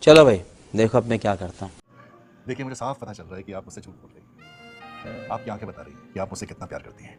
चलो भाई, देखो अब मैं क्या करता हूँ। देखिए, मुझे साफ पता चल रहा है कि आप मुझसे झूठ बोल रही हैं। आपकी आंखें बता रही हैं कि आप मुझसे कितना प्यार करती हैं।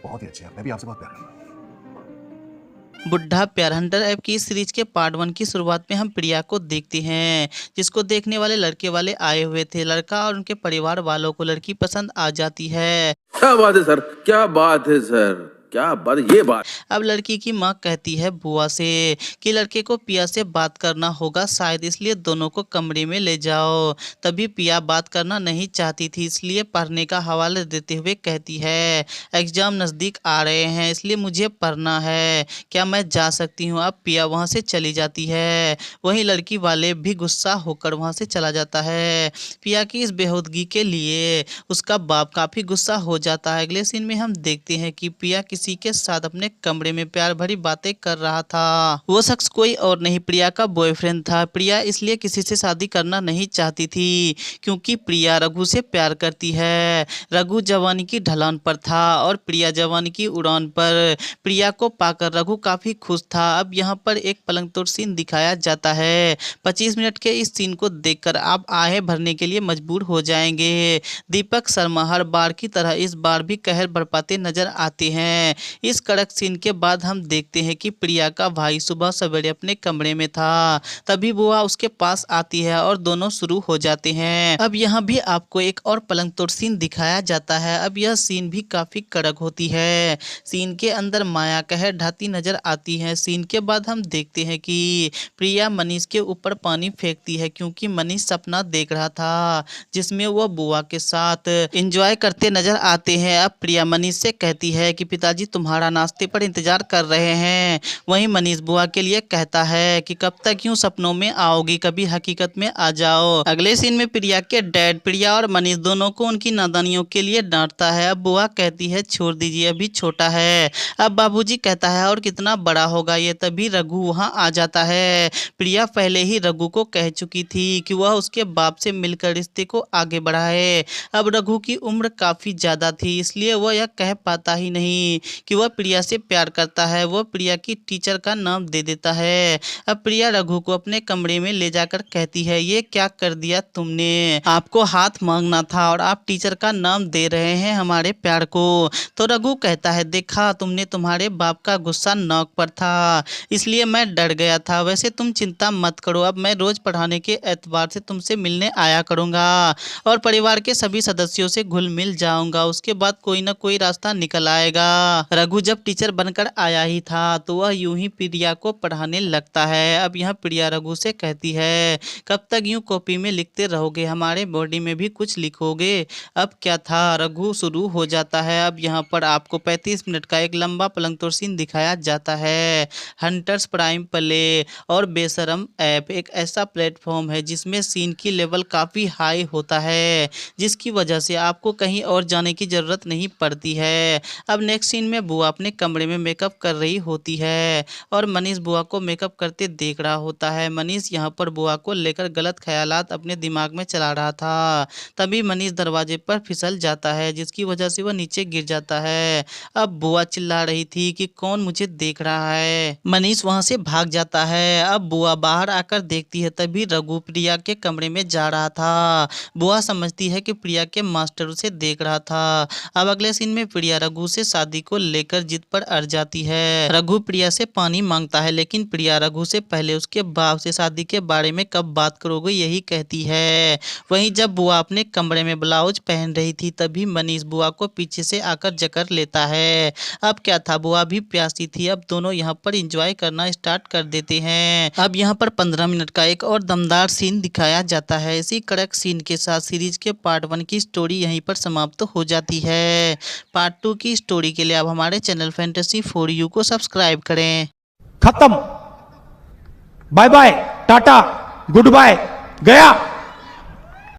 बहुत ही अच्छे हैं, मैं भी आपसे बहुत प्यार करता हूँ। बुड्ढा प्यार हंटर ऐप की इस सीरीज के पार्ट 1 की शुरुआत में हम प्रिया को देखते हैं, जिसको देखने वाले लड़के वाले आए हुए थे। लड़का और उनके परिवार वालों को लड़की पसंद आ जाती है। क्या बात है सर, क्या बात है सर, क्या बात, ये बात। अब लड़की की माँ कहती है बुआ से कि लड़के को पिया से बात करना होगा, शायद इसलिए दोनों को कमरे में ले जाओ। तभी पिया बात करना नहीं चाहती थी, इसलिए पढ़ने का हवाला देते हुए कहती है एग्जाम नज़दीक आ रहे हैं, इसलिए मुझे पढ़ना है, क्या मैं जा सकती हूँ। अब पिया वहाँ से चली जाती है। वहीं लड़की वाले भी गुस्सा होकर वहाँ से चला जाता है। पिया की इस बेहूदगी के लिए उसका बाप काफ़ी गुस्सा हो जाता है। अगले सीन में हम देखते हैं कि पिया किसी के साथ अपने कमरे में प्यार भरी बातें कर रहा था। वो शख्स कोई और नहीं, प्रिया का बॉयफ्रेंड था। प्रिया इसलिए किसी से शादी करना नहीं चाहती थी क्योंकि प्रिया रघु से प्यार करती है। रघु जवानी की ढलान पर था और प्रिया जवानी की उड़ान पर। प्रिया को पाकर रघु काफी खुश था। अब यहाँ पर एक पलंग तोड़ सीन दिखाया जाता है। 25 मिनट के इस सीन को देखकर आप आहें भरने के लिए मजबूर हो जाएंगे। दीपक शर्मा हर बार की तरह इस बार भी कहर बरपाते नजर आते हैं। इस कड़क सीन के बाद हम देखते हैं कि प्रिया का भाई सुबह सवेरे अपने कमरे में था, तभी बुआ उसके पास आती है और दोनों शुरू हो जाते हैं। अब यहाँ भी आपको एक और पलंग तोड़ सीन दिखाया जाता है। अब यह सीन भी काफी कड़क होती है। सीन के अंदर माया कहर ढाती नजर आती है। सीन के बाद हम देखते हैं कि प्रिया मनीष के ऊपर पानी फेंकती है क्योंकि मनीष सपना देख रहा था जिसमें वह बुआ के साथ एंजॉय करते नजर आते हैं। अब प्रिया मनीष से कहती है कि पिताजी तुम्हारा नाश्ते पर इंतजार कर रहे हैं। वहीं मनीष बुआ के लिए कहता है कि कब तक यूं सपनों में आओगी, कभी हकीकत में आ जाओ। अगले सीन में प्रिया के डैड प्रिया और मनीष दोनों को उनकी नादानियों के लिए डांटता है। अब बुआ कहती है छोड़ दीजिए, अभी छोटा है। अब बाबूजी कहता है और कितना बड़ा होगा ये। तभी रघु वहां आ जाता है। प्रिया पहले ही रघु को कह चुकी थी कि वह उसके बाप से मिलकर रिश्ते को आगे बढ़ाए। अब रघु की उम्र काफी ज्यादा थी, इसलिए वह यह कह पाता ही नहीं कि वह प्रिया से प्यार करता है। वह प्रिया की टीचर का नाम दे देता है। अब प्रिया रघु को अपने कमरे में ले जाकर कहती है ये क्या कर दिया तुमने, आपको हाथ मांगना था और आप टीचर का नाम दे रहे हैं हमारे प्यार को। तो रघु कहता है देखा तुमने, तुम्हारे बाप का गुस्सा नोक पर था, इसलिए मैं डर गया था। वैसे तुम चिंता मत करो, अब मैं रोज पढ़ाने के एतबार से तुमसे मिलने आया करूंगा और परिवार के सभी सदस्यों से घुल मिल जाऊंगा। उसके बाद कोई ना कोई रास्ता निकल आएगा। रघु जब टीचर बनकर आया ही था तो वह यूं ही प्रिया को पढ़ाने लगता है। अब यह प्रिया रघु से कहती है कब तक यूं कॉपी में लिखते रहोगे, हमारे बॉडी में भी कुछ लिखोगे। अब क्या था, रघु शुरू हो जाता है। अब यहाँ पर आपको 35 मिनट का एक लंबा पलंग तोड़ सीन दिखाया जाता है। हंटर्स प्राइम प्ले और बेशरम ऐप एक ऐसा प्लेटफॉर्म है जिसमें सीन की लेवल काफ़ी हाई होता है, जिसकी वजह से आपको कहीं और जाने की ज़रूरत नहीं पड़ती है। अब नेक्स्ट सीन में बुआ अपने कमरे में मेकअप कर रही होती है और मनीष बुआ को मेकअप करते देख रहा होता है। मनीष यहाँ पर बुआ को लेकर गलत ख्यालात अपने दिमाग में चला रहा था। तभी मनीष दरवाजे पर फिसल जाता है जिसकी वजह से वह नीचे गिर जाता है। अब बुआ चिल्ला रही थी कि कौन मुझे देख रहा है। मनीष वहां से भाग जाता है। अब बुआ बाहर आकर देखती है, तभी रघु प्रिया के कमरे में जा रहा था। बुआ समझती है कि प्रिया के मास्टर उसे देख रहा था। अब अगले सीन में प्रिया रघु से शादी को लेकर जिद पर अड़ जाती है। रघु प्रिया से पानी मांगता है लेकिन प्रिया रघु से पहले उसके बाप से शादी के बारे में कब बात करोगे यही कहती है। वहीं जब बुआ अपने कमरे में ब्लाउज पहन रही थी तभी मनीष बुआ को पीछे से आकर जकड़ लेता है। अब क्या था, बुआ भी प्यासी थी। अब दोनों यहाँ पर एंजॉय करना स्टार्ट कर देते हैं। अब यहाँ पर 15 मिनट का एक और दमदार सीन दिखाया जाता है। इसी कड़क सीन के साथ सीरीज के पार्ट 1 की स्टोरी यहीं पर समाप्त हो जाती है। पार्ट 2 की स्टोरी के लिए आप हमारे चैनल फैंटेसी फॉर यू को सब्सक्राइब करें। खत्म, bye bye, ta-ta, good bye, गया।